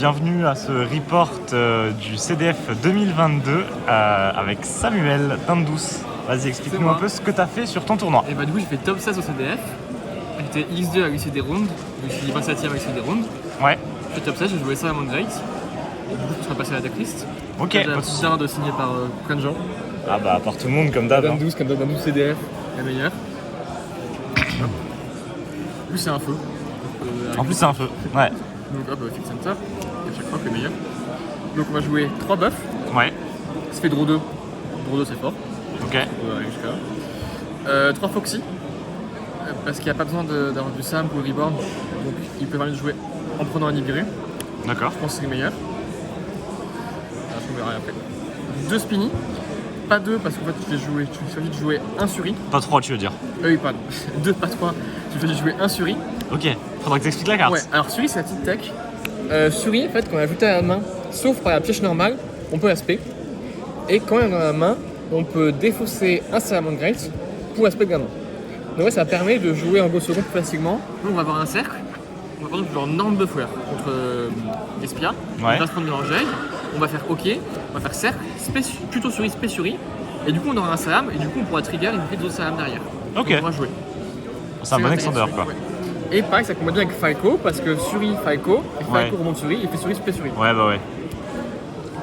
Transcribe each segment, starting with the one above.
Bienvenue à ce report du CDF 2022 avec Samuel Tindous. Vas-y, explique-nous un peu ce que tu as fait sur ton tournoi. Et bah du coup j'ai fait top 16 au CDF. J'étais X2 à l'UCD Round, donc je suis 27ème à l'UCD Round. Ouais. J'ai fait top 16, j'ai joué ça à Great. Du coup je serais passé à la decklist. Ok. J'ai la petite de signé par plein de gens. Ah bah par tout le monde comme d'hab. Tindous, comme Tindous CDF, la meilleure. En plus c'est un feu. En plus c'est un feu. Ouais. Donc hop, Fix Center, à chaque fois que le meilleur. Donc on va jouer 3 buffs. Ouais. Ça fait draw 2. Draw 2 c'est fort. Ok. On va aller jusqu'à là. 3 Foxy. Parce qu'il n'y a pas besoin d'avoir du Sam pour le reborn. Donc il peut vraiment jouer en prenant un Nibiru. D'accord. Je pense que c'est le meilleur. On verra après. 2 Spinny. Pas 2 parce qu'en fait tu choisis de jouer 1 sur I. Pas 3 tu veux dire. Oui, pardon. 2 pas 3. Tu choisis de jouer 1 sur I. Ok. Faudra que tu expliques la carte. Ouais, alors sur I c'est la petite tech. Sur I en fait quand on ajoute à la main, sauf par la pioche normale, on peut aspect. Et quand on est dans la main, on peut défausser un Salamangreat pour aspect de la main. Donc ouais, ça permet de jouer en go second plus facilement. Nous on va avoir un cercle. On va par exemple jouer en norme buffler contre Espia. Ouais. On va se prendre de l'engel. On va faire OK. On va faire cercle, plutôt sur I, spé sur I. Et du coup on aura un salam et du coup on pourra trigger une petite d'autres salam derrière. Ok. Donc, on pourra jouer. C'est un bon extender quoi. Ouais. Et pareil, ça combine bien avec Falco parce que sur I, Falco, et Falco Ouais. remonte sur I, et fait sur I, spé sur I. Ouais bah ouais.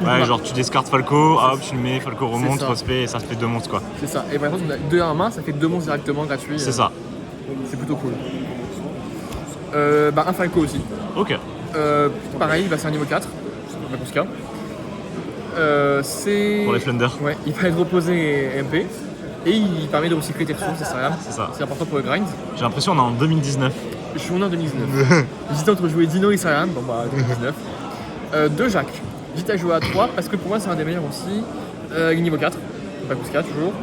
Ouais, genre tu descartes Falco, hop, tu le mets, Falco remonte, ça. respect et ça se fait 2 monstres quoi. C'est ça. Et par exemple, on a 2 en main, ça fait 2 monstres directement gratuits. C'est ça. C'est plutôt cool. Un Falco aussi. Ok. Pareil, c'est un niveau 4. Bakuska. C'est. Pour les Flunders. Ouais, il permet de reposer MP. Et il permet de recycler tes ressources, C'est ça. c'est important pour le grind. J'ai l'impression qu'on est en 2019. Je suis en 2019. J'hésitais entre jouer Dino et Salam, bon bah 2019. 2 Jacques. J'hésitais à jouer à 3 parce que pour moi c'est un des meilleurs aussi. Il est niveau 4, Bakuska toujours.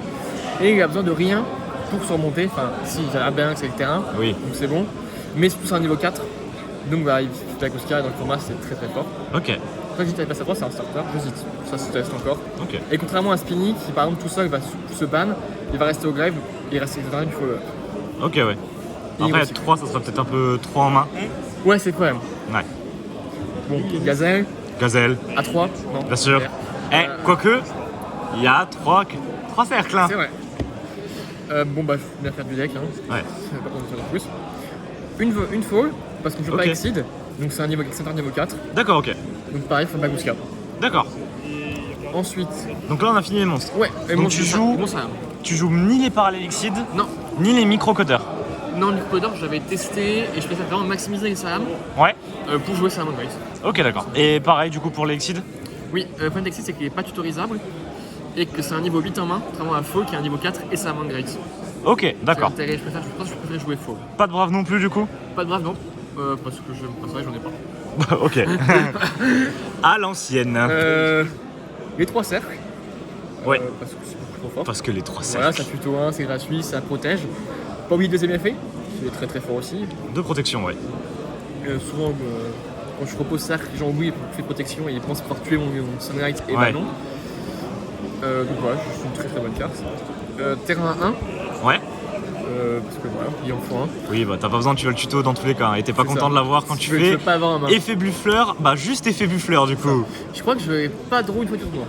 Et il a besoin de rien pour se remonter. Enfin, si, il a bien accès le terrain, Oui. donc c'est bon. Mais c'est plus un niveau 4. Donc bah, il fait Bakuska et dans le format c'est très très fort. Ok. Après, j'hésite à passer à 3, c'est un starter, j'hésite. Ça se teste encore. Ok. Et contrairement à Spinny qui par exemple tout seul va se ban, il va rester au grave, il reste dans du follow-up. Ok ouais. Après 3 ça sera peut-être un peu 3 en main. Ouais, c'est le problème. Ouais. Bon, Gazelle, Gazelle, à 3, non. bien sûr. Quoique, il y a 3 cercles. Hein. C'est vrai. Bon bah, je vais bien faire du deck, hein. Ouais. Pas besoin de faire de plus. Une fall, parce qu'on joue pas Ok. Exceed, donc c'est un niveau center niveau 4. D'accord, ok. Donc pareil, il faut Bakuska. D'accord. Ensuite, Donc là on a fini les monstres. ouais, et Donc mon tu joues- Mon Salam. Tu joues ni les parallélexide, Non, ni les micro-codeurs. non, le Codor, j'avais testé et je préfère vraiment maximiser les Salam Ouais. pour jouer Salam Grace. Ok, d'accord. Et pareil du coup pour l'Exide. Oui, le point d'Exceed, c'est qu'il n'est pas tutorisable et que c'est un niveau 8 en main, contrairement à Fall qui est un niveau 4 et Salam Grace. Ok, d'accord. Je préfère jouer Fall. Pas de brave non plus du coup. Pas de brave, non, parce que j'en ai pas. Ok. À l'ancienne. Les 3 cercles. Ouais. Parce que c'est beaucoup trop fort. Parce que les 3 Voilà, cercles ça tuto 1, c'est gratuit, ça protège. Pas oublier le deuxième effet, qui est très très fort aussi. de protection, ouais. Souvent, quand je repose cercle, les gens oublient pour faire protection et ils pensent pouvoir tuer mon Sunlight et Ouais. bah non. Donc voilà, c'est une très très bonne carte. Terrain 1, Ouais. parce que voilà, il en faut un. Oui, bah t'as pas besoin, tu veux le tuto dans tous les cas. Et t'es pas C'est content ça. de l'avoir quand Si tu veux fais pas avoir un main. effet buffleur. Bah juste effet buffleur du coup. Je crois que je vais pas draw une fois sur moi.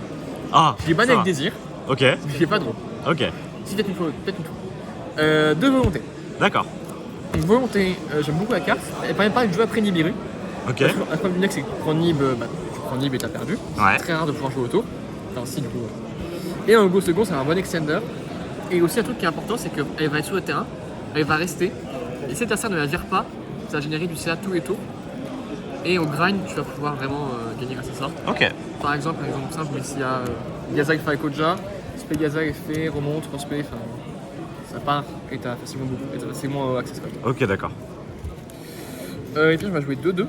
Ah. Je l'ai banni ça avec va. désir, Ok. mais je l'ai pas draw. Ok. Si peut-être une fois, peut-être une fois. 2 volontés. D'accord. Une volonté, j'aime beaucoup la carte. Elle permet pas de jouer après Nibiru. Ok. Un problème du deck, c'est que tu prends Nib, tu prends Nib et t'as perdu. Ouais. C'est très rare de pouvoir jouer auto. Enfin, si, du coup. Et un go second, c'est un bon extender. Et aussi, un truc qui est important, c'est qu'elle va être sur le terrain, elle va rester. Et si ta ne la vire pas, ça va générer du CA tous les tours. Et au grind, tu vas pouvoir vraiment gagner grâce à ça. Ok. Par exemple simple, mais s'il y a Gazag Falcoja, Spé Gazag est fait, remonte, respect, enfin. Ça part et t'as facilement access code. Ok, d'accord. Et puis, je vais jouer 2-2.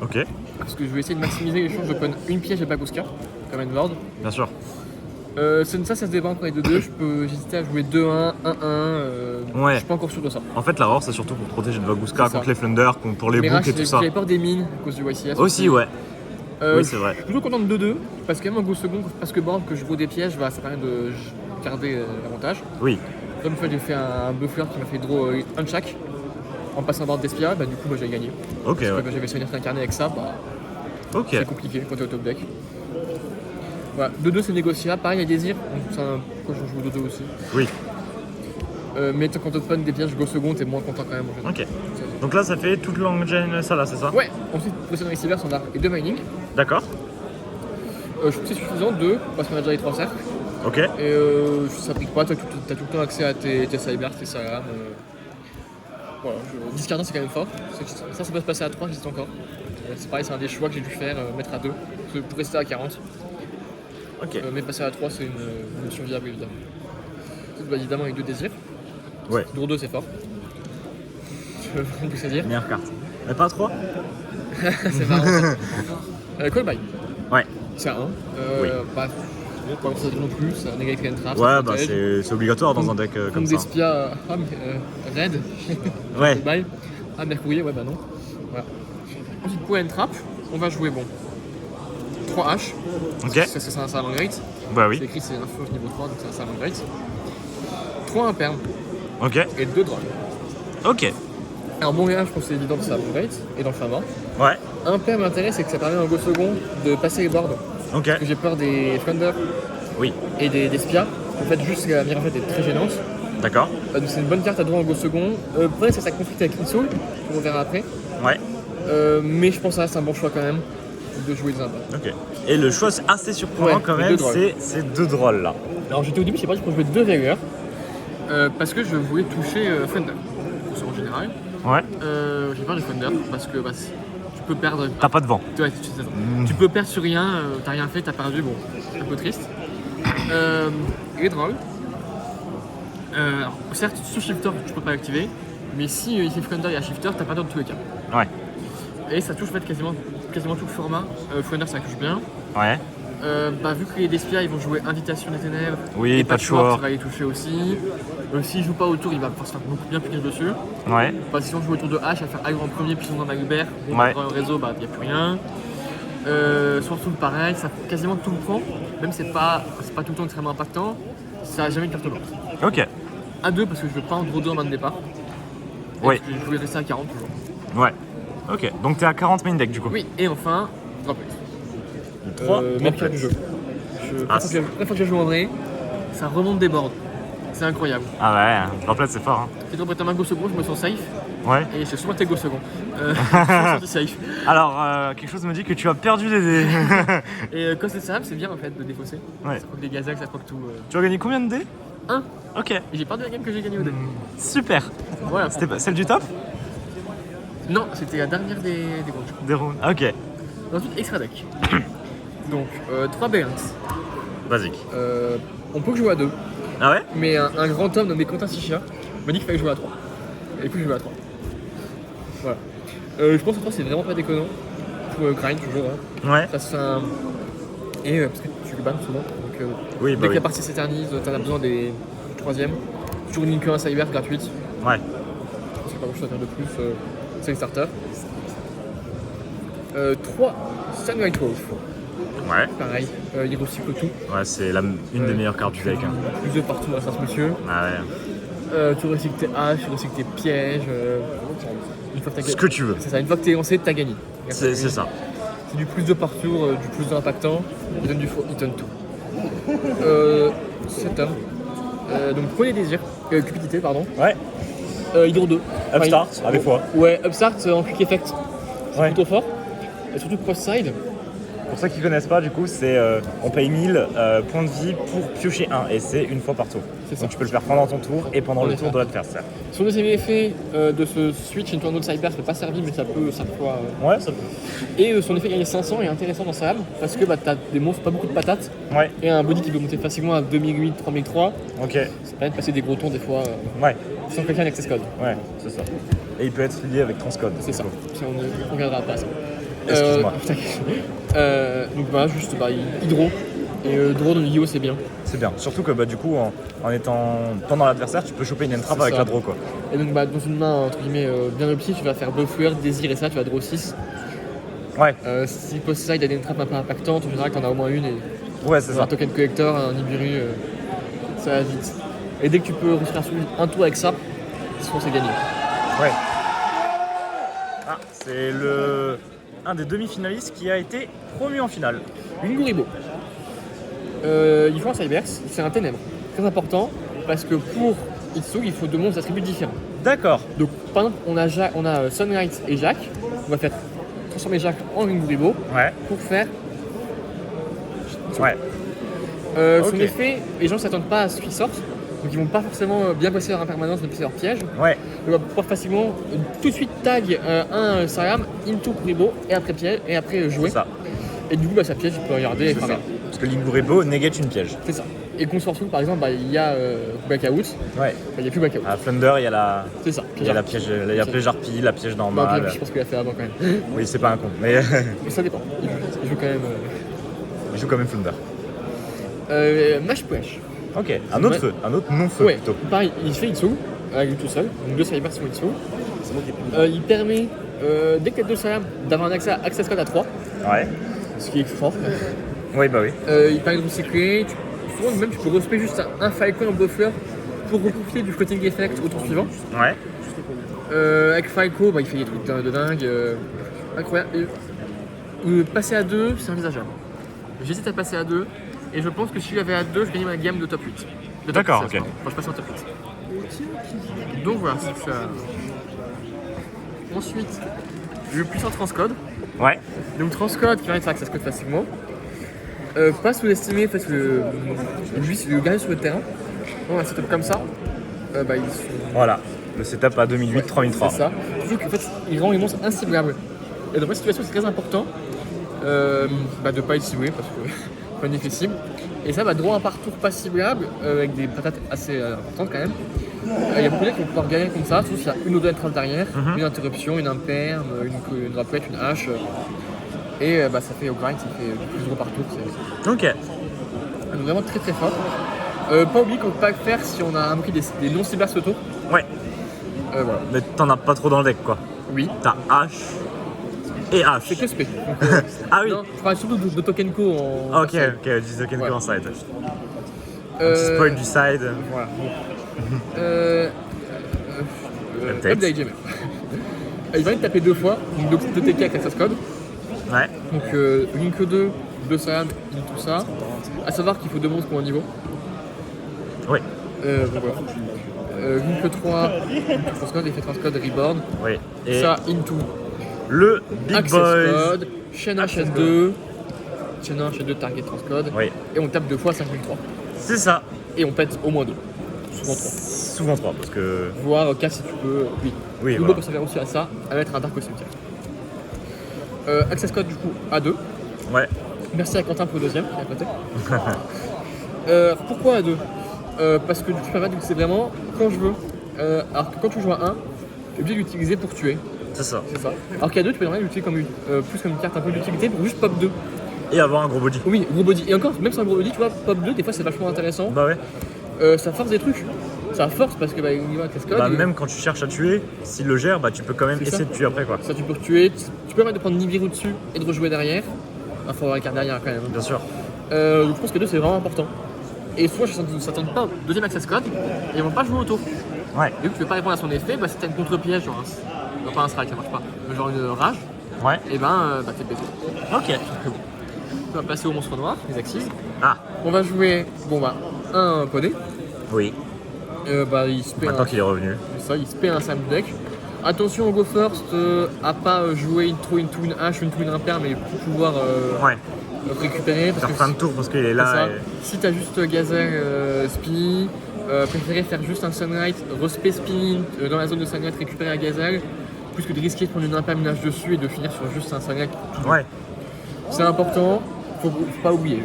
Ok. Parce que je vais essayer de maximiser les chances de prendre une piège à Bakuska, comme Endlord. Bien sûr. Ça se débat entre les 2-2. J'hésitais à jouer 2-1, 1-1. Ouais. Je suis pas encore sûr de ça. En fait, la rare, c'est surtout pour protéger de Vaguska C'est ça. contre les Flunders, pour les boucs et tout ça. J'avais peur des mines à cause du YCS. Aussi, ouais. Oui, c'est vrai. Je suis plutôt content de 2-2. Parce que même un go second, parce que board que je vois des pièges, ça permet de garder l'avantage. Oui. Comme une fois, j'ai fait un buffler qui m'a fait draw un chaque. En passant board d'Espia, du coup, moi j'ai gagné. Ok, Parce ouais. que j'avais Seigneur incarné avec ça, Ok. C'est compliqué quand t'es au top deck. Voilà, 2-2 c'est négociable, pareil il y a désir, donc c'est un pourquoi je joue 2-2 aussi. Oui. Mais quand t'open des pièges go second, t'es moins content quand même en général. Ok. Donc là, ça fait toute longue chain, ça là, c'est ça? Ouais, ensuite Potion Receiver, on a et 2 mining. D'accord. Je trouve que c'est suffisant, 2, parce qu'on a déjà les 3 cercles. Ok. Et ça pique pas, t'as tout le temps accès à tes cybers, tes salam. Voilà, discardant c'est quand même fort. Ça peut se passer à 3, j'hésite encore. C'est pareil, c'est un des choix que j'ai dû faire, mettre à 2. Pour rester à 40. Ok. Mais passer à 3, c'est une option viable évidemment. Ensuite, évidemment, avec 2 désirs. Ouais. Tour 2, c'est fort. Je veux rien plus à dire. Meilleure carte. Mais pas 3? C'est marrant. Call by. Ouais. C'est à 1. Oui. Pas grand chose non plus, ça négative and trap. Ouais, bah c'est obligatoire dans un deck comme ça. Des spias, Red. Ouais. Call by. Ah, Mercourier, ouais, bah non. Voilà. Ensuite, pour and trap, on va jouer 3 H. Ok. C'est un Salamangre Great. Bah oui. C'est écrit, c'est un fauve niveau 3, donc c'est un Salamangre Great. 3 impermes Ok. et 2 drôles. Ok. Alors, bon, rien, je pense que c'est évident dans Salamangre Great et dans le Fama. Ouais. Imperme, l'intérêt, c'est que ça permet en go second de passer les boards. Ok. Parce que j'ai peur des Thunder Oui. et des spias. En fait, juste que la Mirafette est très gênante. D'accord. Donc c'est une bonne carte à droit en go second. Après, ça conflicte avec Insoul, on verra après. Ouais. Mais je pense que ça reste un bon choix quand même de jouer des impacts. Ok. Et le choix c'est assez surprenant Ouais, quand les même, deux drôles. c'est 2 drôles là. Alors j'étais au début, je sais pas, pour jouer 2 Veilleurs. Parce que je voulais toucher Thunder. En général. Ouais. J'ai peur du Thunder parce que tu peux perdre. T'as pas de vent. Ouais, c'est ça. Tu peux perdre sur rien, t'as rien fait, t'as perdu, bon, c'est un peu triste. Il est drôle. Alors, certes, sous Shifter, tu peux pas l'activer, mais si il fait Thunder et à Shifter, t'as perdu dans tous les cas. Ouais. Et ça touche en fait quasiment tout le format. Thunder, ça touche bien. Ouais. Vu que les Despia ils vont jouer Invitation des Ténèbres, Oui, et Patchwork. ça va les toucher aussi. S'il joue pas autour, il va pouvoir se faire beaucoup bien punir dessus. Ouais. Si on joue autour de H, à faire Agro en premier, puis on a Hubert, Ouais. dans le réseau, il n'y a plus rien. Surtout pareil, ça quasiment tout le prend, même c'est pas tout le temps extrêmement impactant, ça a jamais une carte blanche. Ok. A 2 parce que je veux pas en draw 2 en main de départ. Et Oui. Je voulais rester à 40 toujours. Ouais. Ok. Donc t'es à 40 main deck du coup. Oui, et enfin, Droplet. 3 Même carte du jeu. Chaque fois que je joue en vrai, ça remonte des boards. C'est incroyable. Ah ouais, Droplet c'est fort. Hein. Si je prête un main go second, je me sens safe. Ouais. Et j'ai souvent été go second. Je me sens safe. Alors, quelque chose me dit que tu as perdu des dés. Et quand c'est ça, c'est bien en fait de défausser. Ouais. Ça croque des gazacs, ça croque tout. Tu as gagné combien de dés? 1. Ok. Et j'ai perdu la game que j'ai gagné au dé. Super. Voilà. C'était pas celle du top? Non, c'était la dernière des rounds. Des rounds. Ok. Ensuite, extra deck. Donc, 3 balance. Basique. On peut jouer à 2. Ah ouais? Mais un grand homme nommé Quentin Sichia m'a dit qu'il fallait jouer à 3. Et du coup, je joue à 3. Voilà. Je pense que 3 c'est vraiment pas déconnant. Pour grind toujours. Hein. Ouais. Ça c'est un. Et parce que tu le bannes souvent. Donc, Oui, dès que la partie s'éternise, t'en as besoin des 3ème. Toujours une un cyber gratuite. Ouais. C'est pas grand chose à faire de plus. C'est une starter. 3 Sunlight Wolf. Ouais. Pareil, il recycle tout. Ouais, c'est une des meilleures cartes du deck. Hein. Plus de partout dans ce monsieur. Ah ouais. Tu recycles tes haches, tu recycles tes pièges. Une fois que Ce que tu veux. C'est ça, une fois que t'es lancé, t'as gagné. C'est ça. C'est du plus de par tour, du plus d'impactant. Il donne il donne tout. Cet homme. Donc premier désir, cupidité pardon. Ouais. Hydro 2. Upstart, avec foi. Ouais, Upstart en quick effect. C'est Ouais. plutôt fort. Et surtout cross-side. Pour ceux qui connaissent pas, du coup, c'est on paye 1000 points de vie pour piocher un et c'est une fois par tour. C'est ça. Donc tu peux le faire pendant ton tour et pendant le Ouais, tour ça. de l'adversaire. Sur le semi-effet de ce switch into un autre cyber, ça peut pas servir, mais ça peut parfois. Ouais, ça peut. Et son effet gagner 500 est intéressant dans sa lame parce que t'as des monstres, pas beaucoup de patates, Ouais. et un body qui peut monter facilement à 2008, 3003. Ok. Ça permet de passer des gros tours des fois Ouais. sans quelqu'un avec access code. Ouais, c'est ça. Et il peut être lié avec Transcode. C'est ça. Si on reviendra pas à ça. Excuse-moi. Donc voilà, juste hydro. Et draw de Yu-Gi-Oh c'est bien. C'est bien. Surtout que du coup, en étant pendant l'adversaire, tu peux choper une entrave C'est avec ça. la draw quoi. Et donc dans une main entre guillemets bien optique, tu vas faire Buffer, Désir et ça, tu vas draw 6. Ouais. Si post-side a des trappes un peu impactantes, en général t'en as au moins une et Ouais, c'est un ça. token collector, un Nibiru, ça va vite. Et dès que tu peux réussir à soulever un tour avec ça, c'est gagné. Ouais. Ah, c'est un des demi-finalistes qui a été promu en finale. Linguribo. Il faut un Cyberse, c'est un ténèbre. Très important, parce que pour Itsu, il faut deux monstres d'attributs différents. D'accord. Donc, par exemple, on a Sunlight et Jack. On va faire transformer Jack en Linguribo Ouais. pour faire. Ouais. Son Ok. effet, les gens ne s'attendent pas à ce qu'il sorte, donc ils vont pas forcément bien placer leur impermanence, bien placer leur piège. Ouais. On va pouvoir facilement tout de suite tag un Salam into Kuribo et après piège et après jouer. C'est ça. Et du coup, sa piège, il peut regarder et C'est faire ça. rien. Parce que Linguribo négate une piège. C'est ça. Et qu'on se retrouve par exemple, il y a Blackout, Ouais. il n'y a plus Blackout. À Thunder, il y a la. C'est ça. Il y a la piège, il y a piège harpie, la piège Non, normale. je pense qu'il a fait avant quand même. Oui, c'est pas un con, mais Mais ça dépend. Il joue quand même. il joue quand même Thunder. Mash Push. Ok, un autre feu, un autre non-feu Ouais, plutôt. pareil, il fait Itsu, avec lui tout seul, donc deux Cybers sont Itsu. Il permet, dès que tu as deux Salam, d'avoir un access code à 3, Ouais. ce qui est fort. Oui, bah oui. Il permet de recycler, souvent même tu peux respect juste un Falcon en buffer pour profiter du floating effect au tour suivant. Ouais. Avec Falco, il fait des trucs de dingue, incroyable. Passer à 2, c'est envisageable. J'hésite à passer à 2, et je pense que si j'avais à 2, je gagnais ma gamme de top 8. De top D'accord, 16, ok. pardon. Enfin, je passe en top 8. Donc voilà, c'est ça. Ensuite, le puissant transcode. Ouais. Donc transcode qui permet de faire access code facilement. Pas sous-estimé parce que lui, c'est le gars sur le terrain. On a un setup comme ça. Ils sont. Voilà. Le setup à 2008, 3003. C'est ça. Surtout qu'en fait, il rend les monstres inciblables. Et dans ma situation, c'est très important de ne pas être ciblé parce que pas difficile. Et ça, droit un parcours pas ciblable avec des patates assez importantes quand même. Il y a beaucoup de gens qui vont pouvoir gagner comme ça, sauf s'il y a une ou deux entraves derrière, une interruption, une imperme, une drapette, une hache. Et ça fait au grind, ça fait plus gros par tour. Ok. Donc vraiment très très fort. Pas oublier qu'on peut pas le faire si on a un prix des non-ciblars ce tour. Ouais. Voilà. Mais t'en as pas trop dans le deck quoi. Oui. T'as H et H. C'est que SP. Donc, Ah oui. non, je parle surtout de Tokenko en. Ok, ok, du token Ouais. en side. Un petit Euh, spoil du side. Voilà. Update. Update jamais. Il va être tapé deux fois, donc 2 TK avec Access Code. Ouais. Donc Link 2, 2 Salam, tout ça. A savoir qu'il faut 2 monstres pour un niveau. Oui. Donc voilà. Link 3, Transcode, effet Transcode, Reborn. Oui. Et Ça, Into, le Big Access Boys. Code, Chain 1, Chain 2. Chain 1, Chain 2, Target Transcode. Oui. Et on tape 2 fois 5003. C'est ça. Et on pète au moins 2. Souvent 3. Souvent 3 parce que. Voire 4 si tu peux. Oui. Oui, Hugo voilà. peut servir aussi à ça, à mettre un Dark au cimetière. Access Code du coup A2. Ouais. Merci à Quentin pour le deuxième qui est à côté. Pourquoi A2 Parce que tu permets d'utiliser vraiment quand je veux. Alors que quand tu joues à 1, tu es obligé d'utiliser pour tuer. C'est ça. C'est ça. Alors qu'à 2, tu peux l'utiliser comme plus comme une carte un peu d'utilité pour juste pop 2. Et avoir un gros body. Oui, gros body. Et encore, même sans gros body, tu vois, pop 2, des fois c'est vachement intéressant. Bah ouais. Ça force des trucs. Ça force parce que il y a Access Code. Bah même quand tu cherches à tuer, s'il le gère, bah tu peux quand même C'est essayer ça. de tuer après quoi. Ça, tu peux tuer. Tu peux permettre de prendre Nibiru dessus et de rejouer derrière. Il faut avoir la carte derrière quand même. Bien sûr. Donc je pense que 2 c'est vraiment important. Et souvent, je ne s'attendent pas au deuxième Access Code et ils vont pas jouer auto. Ouais. Et vu que tu ne peux pas répondre à son effet, si tu as une contre-piège, genre non, pas un strike, ça marche pas, mais genre une rage, Ouais. et t'es pété. Ok. On va passer au monstre noir, les Axis. Ah. On va jouer un poney. Oui. Il se paie Maintenant qu'il est revenu. il se paie un Sam deck. Attention au Go First à pas jouer une hache, une impair, mais pour pouvoir Ouais. récupérer. Parce Faire que fin de tour parce qu'il est c'est là. ça. Et... Si t'as juste Gazelle Spinny, préférez faire juste un Sunlight, respect Spinny dans la zone de Sunlight, récupérer la Gazelle, plus que de risquer de prendre une impaminage dessus et de finir sur juste un Sunlight. Ouais. C'est important, faut pas oublier.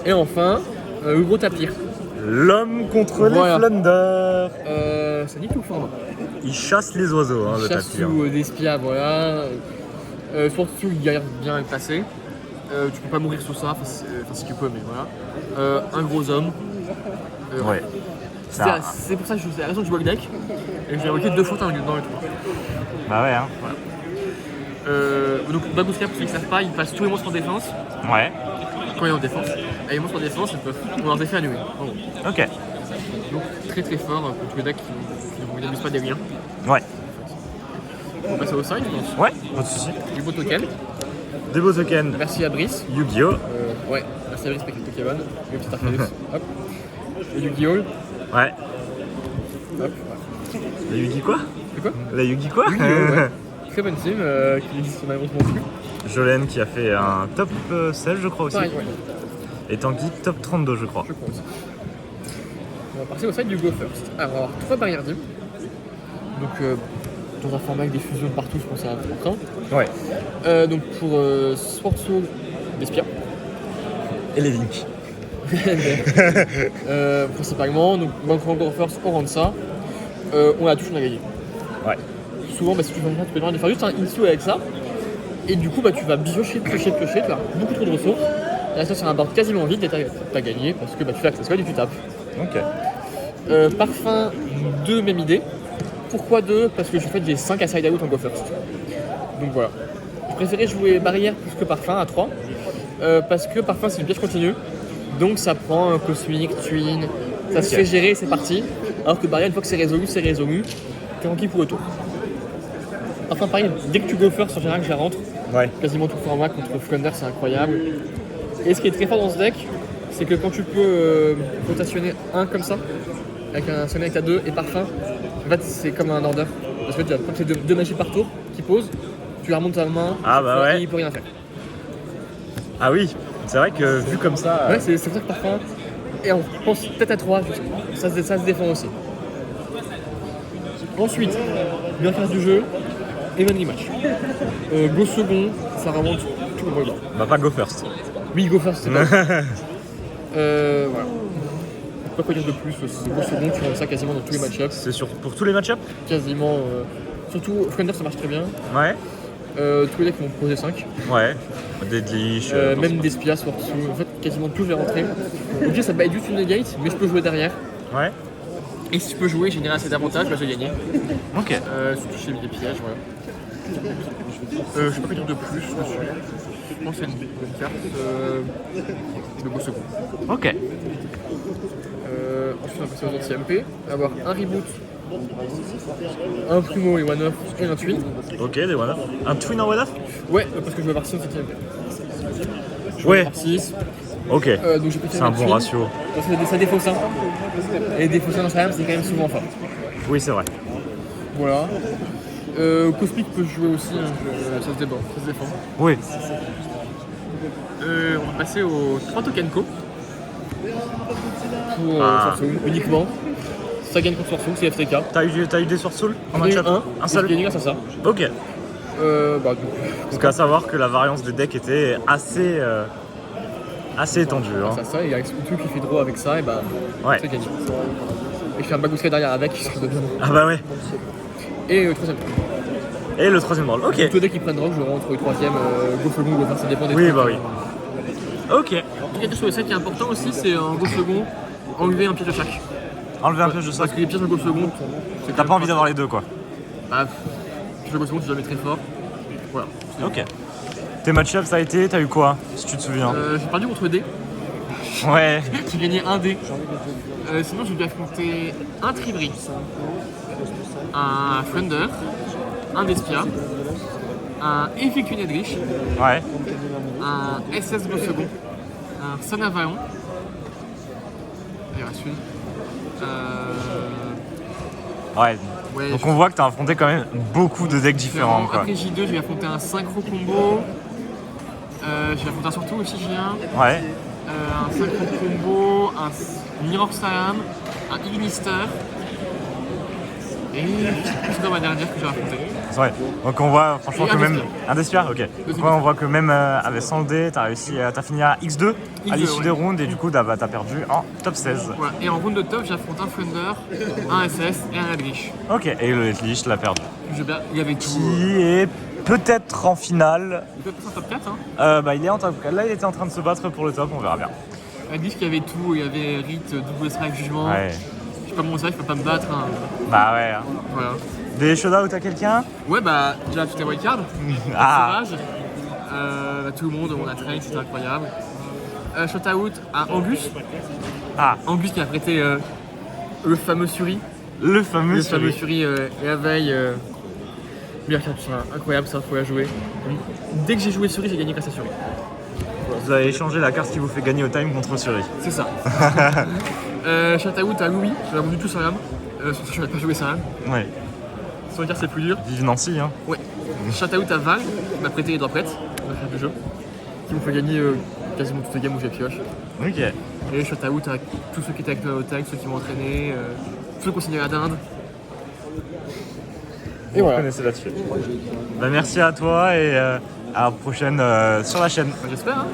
Et enfin, le gros tapir. L'homme contre Voilà. les Flunder. Ça dit tout le format. Il chasse les oiseaux, hein, Il le chasse tapir. sous des spias, voilà. Surtout, il galère bien à le passer. Tu peux pas mourir sous ça, si tu peux, mais voilà. Un gros homme. Ouais. Ça- C'est pour ça que c'est la raison que je joue le deck. Et j'ai récolté 2 fois dans le 3. Bah ouais, hein. Donc Babouska, pour ceux qui ne savent pas, il passe tous les monstres en défense Ouais. quand il est en défense. Et les monstres en défense, ils peuvent ont leurs effets annulés. En gros. Ok. Donc très très fort pour tous les decks qui n'abusent pas des liens. Ouais. On va passer au side, je pense. Ouais, pas de soucis. Du beau token. Des beaux tokens. Merci à Brice. Yu-Gi-Oh! Ouais, merci à Brice avec le Pokémon. Le petit Arcanus. Hop. Le Yu-Gi-Oh! Ouais. Hop. La Yu-Gi quoi? C'est quoi? La Yu-Gi quoi? Yu-Gi-Oh! Ouais. Très bonne team qui n'existe malheureusement plus. Jolene qui a fait un top 16 je crois aussi. Pareil, ouais. Et Tanguy top 32 je crois. Je crois aussi. On va passer au side du Go First. Alors, 3 barrières d'îles. Donc, dans un format avec des fusions partout, je pense que c'est important. Ouais. Donc, pour Sword Soul, Despia. Et les Link. Principalement, donc Bank Go First, on rentre ça. On la touche, on a gagné. Ouais. Souvent, si tu fais ça, tu peux demander de faire juste un in avec ça. Et du coup, tu vas piocher, tu as beaucoup trop de ressources. Et là, ça, sur un board quasiment vide et t'as gagné parce que tu fais accessoire et tu tapes. Ok. Parfum, 2, même idée. Pourquoi 2? Parce que j'ai 5 à side out en Go First. Donc voilà. Je préférais jouer barrière plus que parfum à 3. Parce que parfum, c'est une piège continue. Donc ça prend un cosmic, twin, ça se fait gérer, c'est parti. Alors que barrière, une fois que c'est résolu, c'est résolu. T'es tranquille pour le tour. Enfin, pareil, dès que tu Go First, en général, je la rentre. Ouais. Quasiment tout format contre Flunder, c'est incroyable. Et ce qui est très fort dans ce deck, c'est que quand tu peux rotationner un comme ça, avec un sonnet avec ta 2 et parfum, en fait c'est comme un order. Parce que tu as comme c'est deux magies par tour qui posent, tu la remontes à la main, Ah bah ouais. et il peut rien faire. Ah oui, c'est vrai que vu comme ça. Ouais, c'est pour ça que parfum, et on pense peut-être à 3, ça se défend aussi. Ensuite, bien faire du jeu, Evenly Match. Go second, ça remonte tout le monde. Bah pas go first. Oui, Go First, c'est pas. Voilà. Pas quoi dire de plus, c'est Go second, tu rentres ça quasiment dans tous les match-ups. C'est pour tous les match-ups? Quasiment. Surtout, Flunder ça marche très bien. Ouais. Tous les decks vont poser 5. Ouais. Deadlish. Même des Spias, Sword Soul. En fait, quasiment tout, je vais rentrer. Au pire, ça bait juste une negate, mais je peux jouer derrière. Ouais. Et si je peux jouer, générer assez d'avantages, bah j'ai gagné. Ok. Surtout chez des pièges, voilà. Je sais pas quoi dire de plus dessus. Je pense que c'est une bonne carte. Le Go second. Ok. Ensuite, on va passer aux autres CMP. Avoir un reboot, un primo et one off et un twin. Ok, des one-off. Un twin en one-off? Ouais, parce que je vais avoir 6 en CMP. Ouais. Par 6. Ok. Donc j'ai C'est un bon ratio. Parce que ça défausse 1. Et défausser dans sa lame, c'est quand même souvent fort. Oui, c'est vrai. Voilà. Cosmic peut jouer aussi, hein, ça se défend. Oui. On va passer aux 3 tokens co. Pour Sword Soul, uniquement. Ça gagne contre Sword Soul, c'est FTK. T'as eu des Sword Soul en J'en ai eu match-up? Un seul? J'ai gagné grâce à ça. Ok. Bah, du coup, Parce qu'à savoir que la variance des decks était assez étendue. grâce Hein. à ça, et avec Sputu qui fait draw avec ça, et bah, Ouais. c'est gagné. Et je fais un Bagousket derrière avec, ça donne bien. Ah bah ouais. Et troisième. Et le troisième rôle. Ok. Tous les decks qui prennent draw, je rentre le troisième, go second, go first, ça dépend des Oui, trucs. bah oui. Ok. Quelque chose qui est important aussi, c'est un go second, enlever un piège de chaque. Enlever un piège de ça. Parce que les pièges de go second, T'as pas envie d'avoir les deux quoi. Bah, piège de go second, tu dois mettre très fort. Voilà. Ok. Tes match-ups ça a été, t'as eu quoi si tu te souviens? J'ai perdu contre D, Ouais. j'ai gagné un D. Sinon, j'ai dû affronter un Tribri, un Flunder, un Despia, un Effectué Nedrich, Ouais. un SS Go second, un Sonavaon. Il reste une. Ouais. Ouais, Donc on voit que t'as affronté quand même beaucoup de decks différents quoi. Après J2, j'ai affronté un synchro combo. J'ai affronté un surtout aussi J1. Ouais. Un synchro combo, un Mirror Salam, un Ignister. Et c'est dans ma dernière que j'ai affronté. C'est vrai. Donc on voit franchement Et que un même. Despia. Un Despia, ok. Donc ouais, on voit que même avec 100 dés, t'as fini à X2 à l'issue ouais. des rounds et du coup t'as perdu en top 16. Voilà. Et en round de top, j'affronte un Flunder, un SS et un Edrich. Ok, et le Deadlish l'a perdu. Il y avait tout. Qui est peut-être en finale. Il peut passer en top 4. Hein. Bah, il est en top 4. Là, il était en train de se battre pour le top, on verra bien. Edrich, il y avait tout. Il y avait Rite, double strike, jugement. Ouais. Je sais pas mon strike, je peux pas me battre. Hein. Bah, ouais. Hein. Voilà. Des showdowns à quelqu'un? Ouais, bah, déjà tout est wildcard. Ah. Sauvage. Tout le monde, on a trade, c'était incroyable. Shot out à Angus. Ah, Angus qui a prêté le fameux Suri. le fameux Le fameux Suri. Suri la veille Meilleure carte incroyable, ça, faut la jouer. Dès que j'ai joué Suri, j'ai gagné grâce à Suri. Vous avez échangé la carte qui vous fait gagner au time contre Suri. C'est ça. Shout-out à Louis, je l'ai vendu tout sur l'âme. Sur ça, je n'ai pas joué sans l'âme. Ouais. Sans dire, c'est plus dur. Vive Nancy, hein. Ouais. Shout-out à Val, qui m'a prêté les droplets, ma carte du jeu, qui m'ont fait gagner quasiment toutes les games où j'ai pioche. Ok. Et shout-out à tous ceux qui étaient avec moi au tag, ceux qui m'ont entraîné, ceux qui ont signé la dinde. Et voilà. Vous connaissez là-dessus. Bah, merci à toi et à la prochaine sur la chaîne. J'espère, hein.